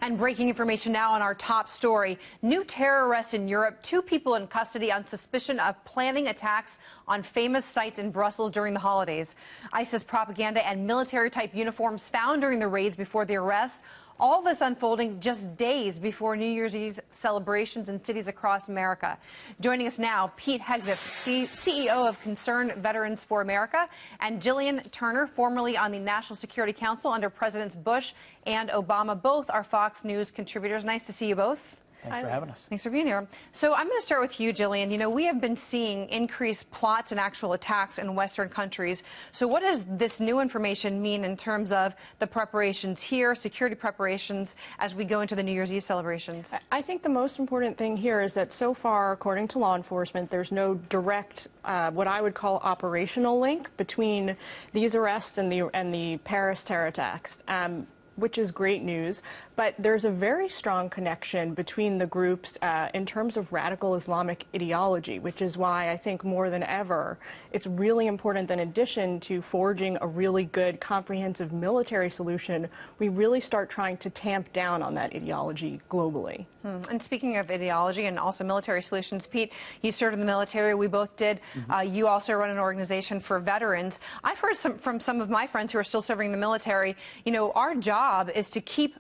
And breaking information now on our top story. New terror arrest in Europe. 2 people in custody on suspicion of planning attacks on famous sites in Brussels during the holidays. ISIS propaganda and military-type uniforms found during the raids before the arrest. All this unfolding just days before New Year's Eve celebrations in cities across America. Joining us now, Pete Hegseth, CEO of Concerned Veterans for America, and Jillian Turner, formerly on the National Security Council under Presidents Bush and Obama. Both are Fox News contributors. Nice to see you both. Thanks for having us. Thanks for being here. So I'm going to start with you, Jillian. You know, we have been seeing increased plots and actual attacks in Western countries. So what does this new information mean in terms of the preparations here, security preparations, as we go into the New Year's Eve celebrations? I think the most important thing here is that so far, according to law enforcement, there's no direct, what I would call operational link between these arrests and the Paris terror attacks. Which is great news, but there's a very strong connection between the groups in terms of radical Islamic ideology, which is why I think more than ever it's really important that in addition to forging a really good comprehensive military solution, we really start trying to tamp down on that ideology globally. And speaking of ideology and also military solutions, Pete, you served in the military, we both did. You also run an organization for veterans. I've heard from some of my friends who are still serving in the military, you know, our job is to keep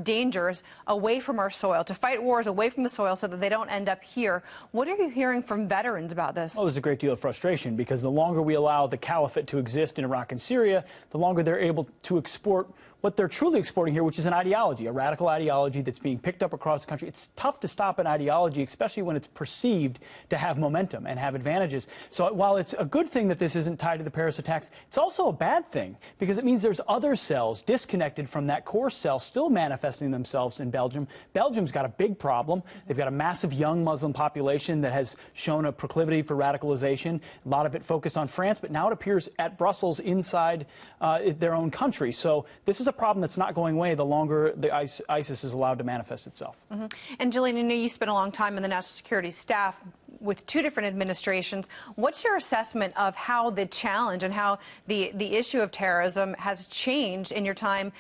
dangers away from our soil, to fight wars away from the soil so that they don't end up here. What are you hearing from veterans about this? Well, there's a great deal of frustration because the longer we allow the caliphate to exist in Iraq and Syria, the longer they're able to export what they're truly exporting here, which is an ideology, a radical ideology that's being picked up across the country. It's tough to stop an ideology, especially when it's perceived to have momentum and have advantages. So while it's a good thing that this isn't tied to the Paris attacks, it's also a bad thing because it means there's other cells disconnected from that core cell still manifesting themselves in Belgium. Belgium's got a big problem. They've got a massive young Muslim population that has shown a proclivity for radicalization. A lot of it focused on France, but now it appears at Brussels inside their own country. So this is a problem that's not going away the longer the ISIS is allowed to manifest itself. And Jillian, I know you spent a long time in the national security staff with 2 different administrations. What's your assessment of how the challenge and how the issue of terrorism has changed in your time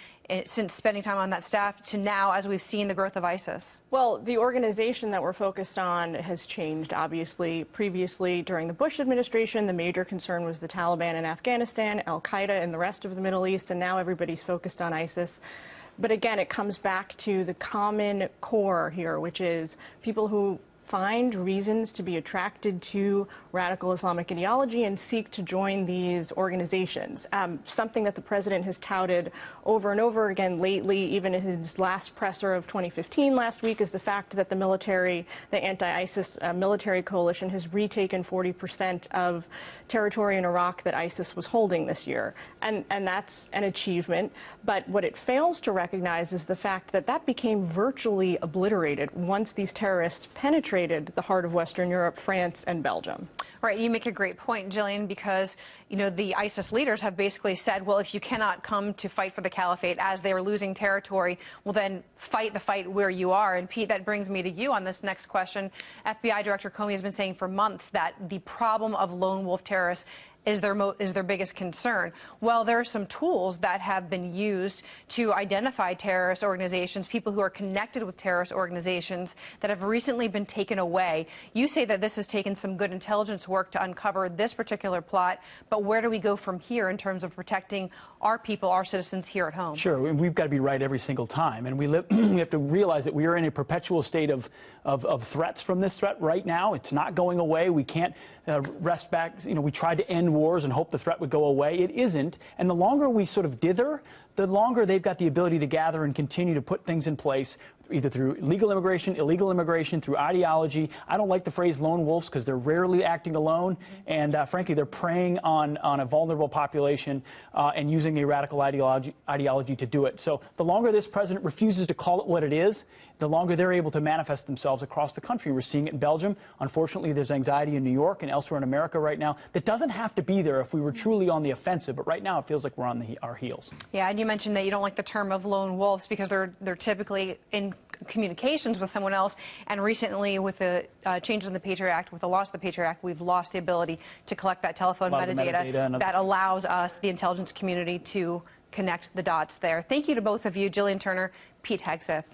since spending time on that staff to now as we've seen the growth of ISIS? Well, the organization that we're focused on has changed, obviously. Previously, during the Bush administration, the major concern was the Taliban in Afghanistan, Al-Qaeda in the rest of the Middle East, and now everybody's focused on ISIS. But again, it comes back to the common core here, which is people who find reasons to be attracted to radical Islamic ideology and seek to join these organizations. Something that the president has touted over and over again lately, even in his last presser of 2015 last week, is the fact that the military, the anti-ISIS military coalition, has retaken 40% of territory in Iraq that ISIS was holding this year. And that's an achievement. But what it fails to recognize is the fact that that became virtually obliterated once these terrorists penetrated the heart of Western Europe, France, and Belgium. Right, you make a great point, Jillian, because, you know, the ISIS leaders have basically said, well, if you cannot come to fight for the caliphate as they are losing territory, well, then fight the fight where you are. And Pete, that brings me to you on this next question. FBI Director Comey has been saying for months that the problem of lone wolf terrorists is their biggest concern. Well, there are some tools that have been used to identify terrorist organizations, people who are connected with terrorist organizations that have recently been taken away. You say that this has taken some good intelligence work to uncover this particular plot, but where do we go from here in terms of protecting our people, our citizens here at home? Sure, and we've got to be right every single time, and we have to realize that we are in a perpetual state of threats from this threat right now. It's not going away. We can't rest back. You know, we tried to end wars and hope the threat would go away. It isn't, and the longer we sort of dither, the longer they've got the ability to gather and continue to put things in place, either through legal immigration, illegal immigration, through ideology. I don't like the phrase lone wolves because they're rarely acting alone, and frankly, they're preying on a vulnerable population and using a radical ideology to do it. So the longer this president refuses to call it what it is, the longer they're able to manifest themselves across the country. We're seeing it in Belgium. Unfortunately, there's anxiety in New York and elsewhere in America right now that doesn't have to be there if we were truly on the offensive, but right now it feels like we're on our heels. Yeah, and you mentioned that you don't like the term of lone wolves because they're typically in communications with someone else, and recently with the changes in the Patriot Act, with the loss of the Patriot Act, we've lost the ability to collect that telephone metadata that allows us, the intelligence community, to connect the dots there. Thank you to both of you, Jillian Turner, Pete Hegseth.